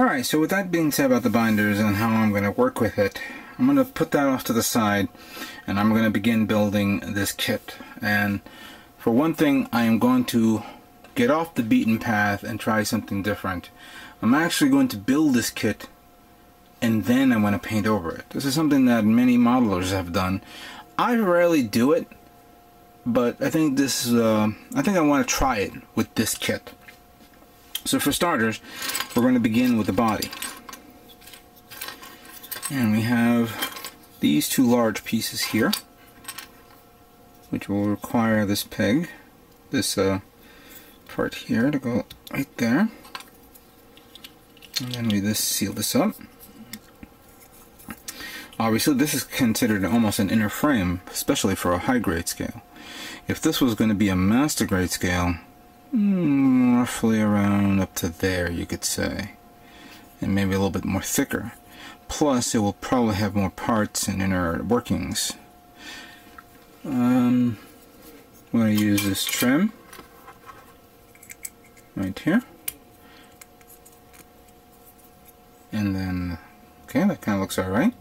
Alright, so with that being said about the binders and how I'm going to work with it, I'm going to put that off to the side and I'm going to begin building this kit. And for one thing, I am going to get off the beaten path and try something different. I'm actually going to build this kit and then I'm going to paint over it. This is something that many modelers have done. I rarely do it, but I think this is, I think I want to try it with this kit. So for starters, we're going to begin with the body. And we have these two large pieces here, which will require this peg, this part here to go right there. And then we just seal this up. Obviously this is considered almost an inner frame, especially for a high grade scale. If this was going to be a master grade scale, roughly around up to there, you could say, and maybe a little bit more thicker. Plus it will probably have more parts and inner workings. I'm going to use this trim right here, and then okay, that kind of looks alright.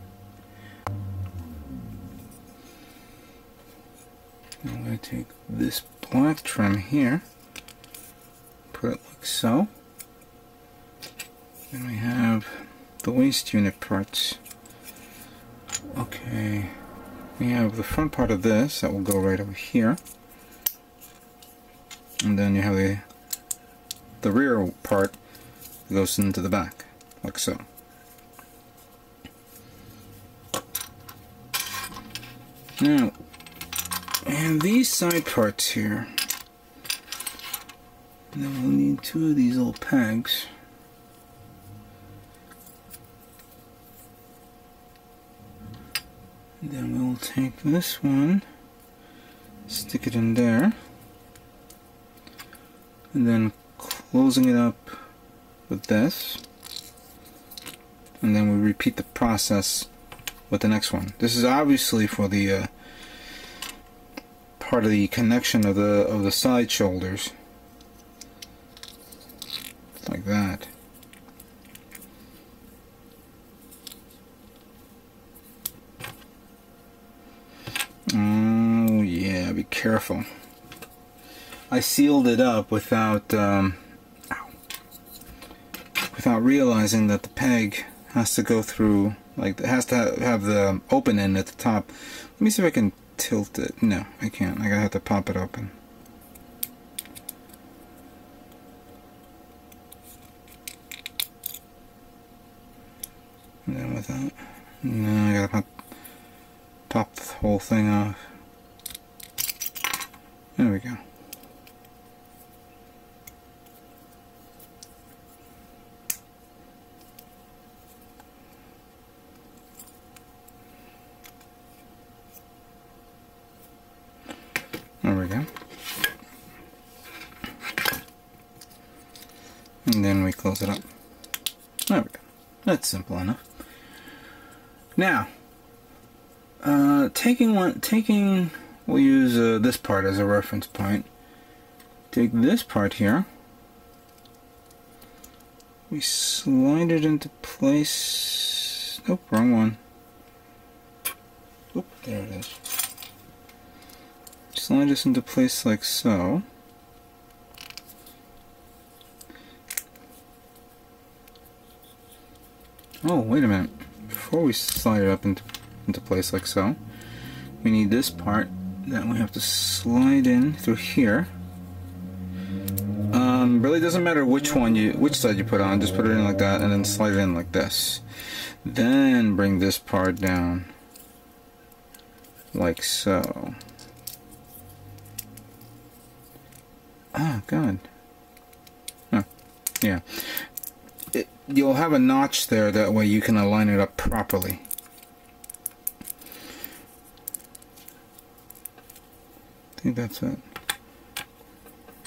I'm going to take this black trim here, put it like so. Then we have the waist unit parts. Okay, we have the front part of this that will go right over here, and then you have the rear part that goes into the back, like so. Now, and these side parts here, then we'll need two of these little pegs. And then we'll take this one, stick it in there, and then closing it up with this, and then we repeat the process with the next one. This is obviously for the part of the connection of the side shoulders, like that. Oh yeah, be careful. I sealed it up without without realizing that the peg has to go through, like it has to have the open end at the top. Let me see if I can tilt it. No, I can't. I gotta have to pop it open. And then with that, no, I gotta pop the whole thing off. There we go. There we go. And then we close it up. There we go. That's simple enough. Now, we'll use this part as a reference point. Take this part here. We slide it into place. Nope, wrong one. Oop, there it is. Slide this into place like so. Oh, wait a minute. Before we slide it up into place like so, we need this part that we have to slide in through here. Really doesn't matter which side you put on, just put it in like that and then slide it in like this. Then bring this part down like so. Oh god. Oh, yeah. You'll have a notch there, that way you can align it up properly. I think that's it.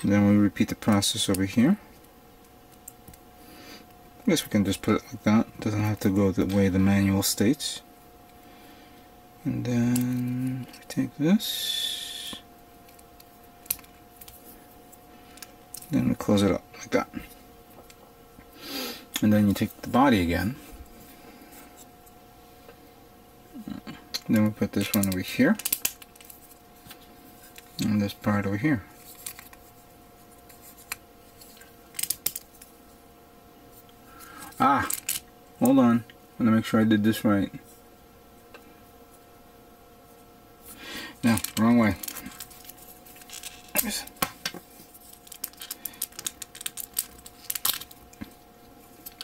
Then we repeat the process over here. I guess we can just put it like that. Doesn't have to go the way the manual states. And then we take this. Then we close it up like that. And then you take the body again. Then we put this one over here. And this part over here. Ah! Hold on. I want to make sure I did this right. No, wrong way.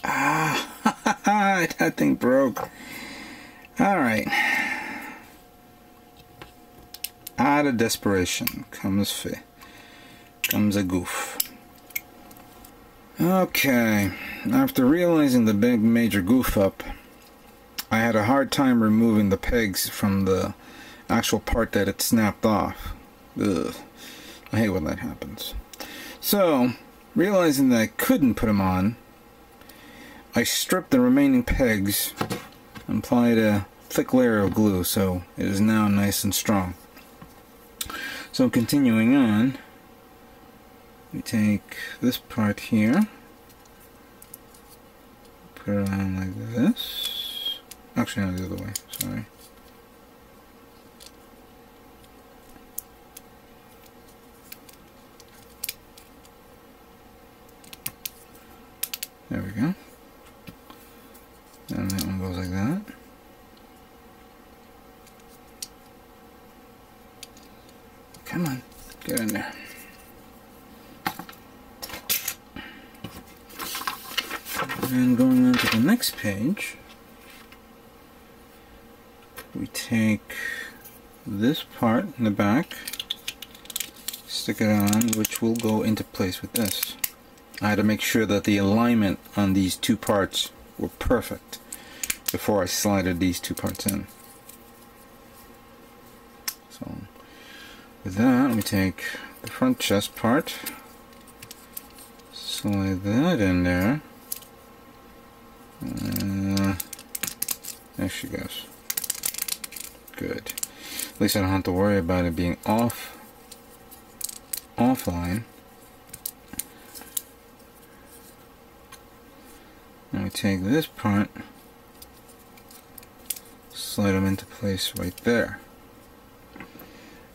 Ah, that thing broke. Alright. Out of desperation comes a goof. Okay, after realizing the big major goof up, I had a hard time removing the pegs from the actual part that it snapped off. Ugh. I hate when that happens. So, realizing that I couldn't put them on, I stripped the remaining pegs and applied a thick layer of glue, so it is now nice and strong. So continuing on, we take this part here, put it on like this. Actually, no, the other way, sorry. There we go. And that one goes like that. Come on, get in there. And going on to the next page, we take this part in the back, stick it on, which will go into place with this. I had to make sure that the alignment on these two parts were perfect before I slided these two parts in. So with that, we take the front chest part, slide that in there. There she goes. Good. At least I don't have to worry about it being offline. And we take this part, slide them into place right there.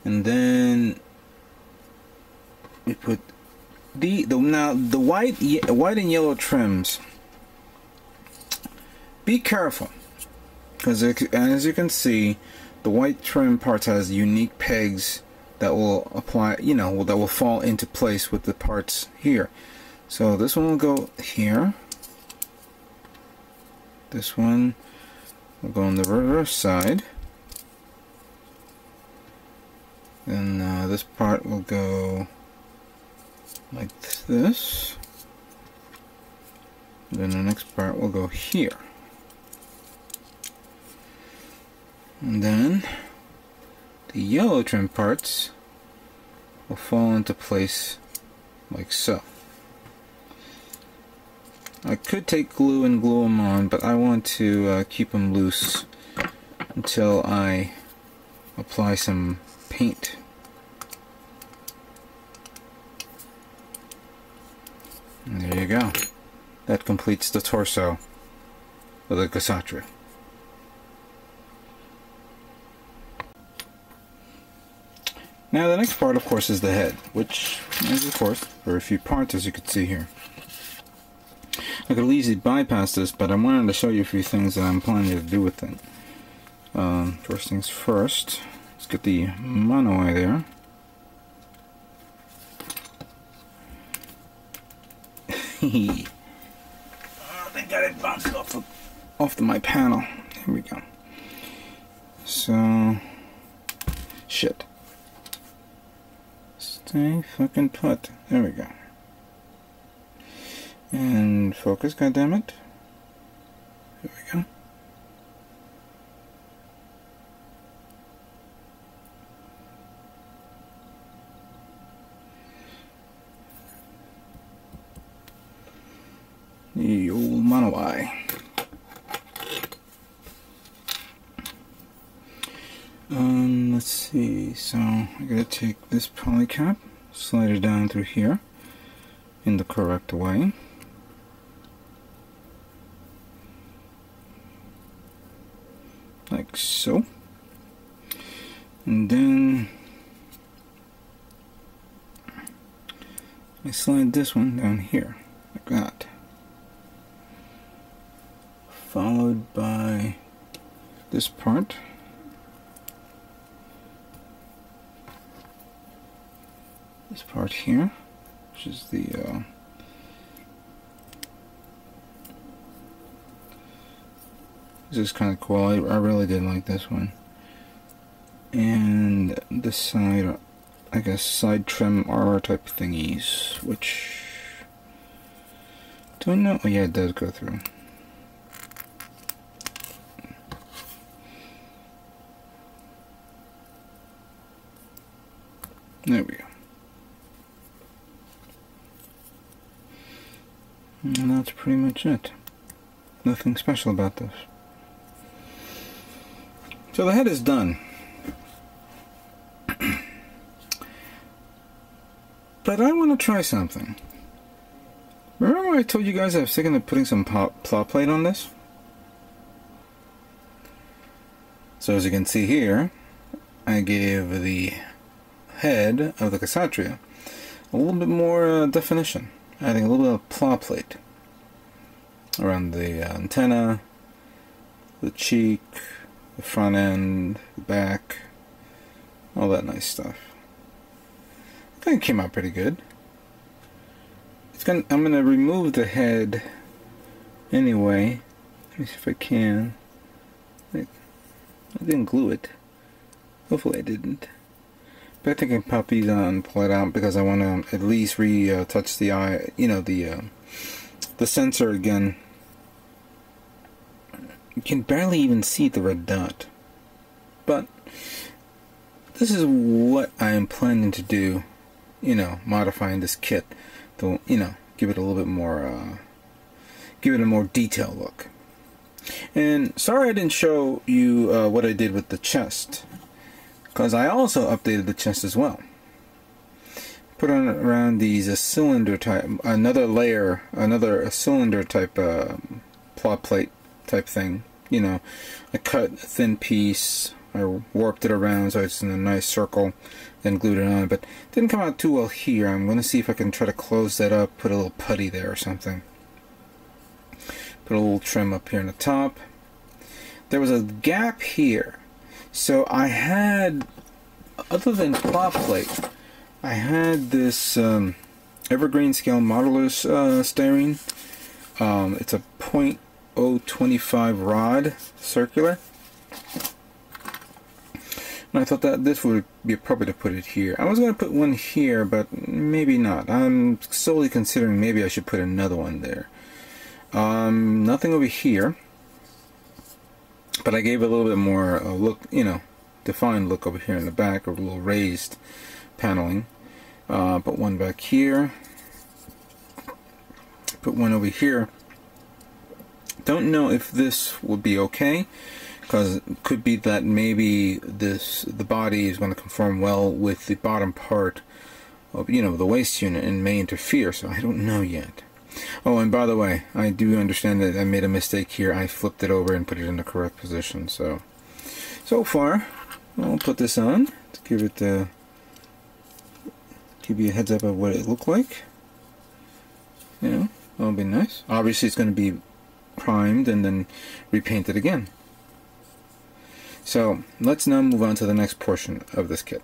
And then we put the white and yellow trims. Be careful, because as you can see, the white trim parts has unique pegs that will apply, that will fall into place with the parts here. So this one will go here. This one will go on the reverse side. Then this part will go like this. Then the next part will go here. And then the yellow trim parts will fall into place like so. I could take glue and glue them on, but I want to keep them loose until I apply some paint. And there you go. That completes the torso of the Kshatriya. Now the next part, of course, is the head, which is, of course, very few parts, as you can see here. I could easily bypass this, but I wanted to show you a few things that I'm planning to do with it. First things first, let's get the mono eye there. Oh, they got it bounced off my panel. Here we go. So, shit. Stay fucking put. There we go. And focus, goddammit. There we go. The old mono eye. Let's see. So I gotta take this poly cap, slide it down through here in the correct way. like so. And then I slide this one down here, like that. Followed by this part. This part here, which is the this is kind of cool. I really did like this one. And this side, I guess, side trim R type thingies, which don't know. Oh yeah, it does go through. There we go. And that's pretty much it. Nothing special about this. So the head is done. But I want to try something. Remember I told you guys I was thinking of putting some plot plate on this? So as you can see here, I gave the head of the Kshatriya a little bit more definition, adding a little bit of plot plate around the antenna, the cheek, the front end, the back, all that nice stuff. I think it came out pretty good. I'm gonna remove the head anyway. Let me see if I can. I didn't glue it. Hopefully I didn't. But I think I can pop these on and pull it out because I want to at least touch the eye, you know, the sensor again. You can barely even see the red dot. But this is what I am planning to do, you know, modifying this kit to, you know, give it a little bit more, give it a more detailed look. And sorry I didn't show you what I did with the chest, because I also updated the chest as well. Put on around these cylinder type, another layer, a cylinder type plot plate type thing. You know, I cut a thin piece, I warped it around so it's in a nice circle, then glued it on. But it didn't come out too well here. I'm going to see if I can try to close that up, put a little putty there or something. Put a little trim up here in the top. There was a gap here. So I had, other than plot plate, I had this evergreen scale modelers styrene. It's a 0.025 rod circular. And I thought that this would be appropriate to put it here. I was going to put one here, but maybe not. I'm solely considering maybe I should put another one there. Nothing over here. But I gave it a little bit more look, you know, defined look over here in the back, or a little raised paneling. Put one back here. Put one over here. Don't know if this would be okay, because it could be that maybe the body is going to conform well with the bottom part of, you know, the waist unit and may interfere. So I don't know yet. Oh, and by the way, I do understand that I made a mistake here. I flipped it over and put it in the correct position. So far, I'll put this on to give it give you a heads up of what it looked like. You know, that'll be nice. Obviously, it's going to be primed and then repainted again. So let's now move on to the next portion of this kit.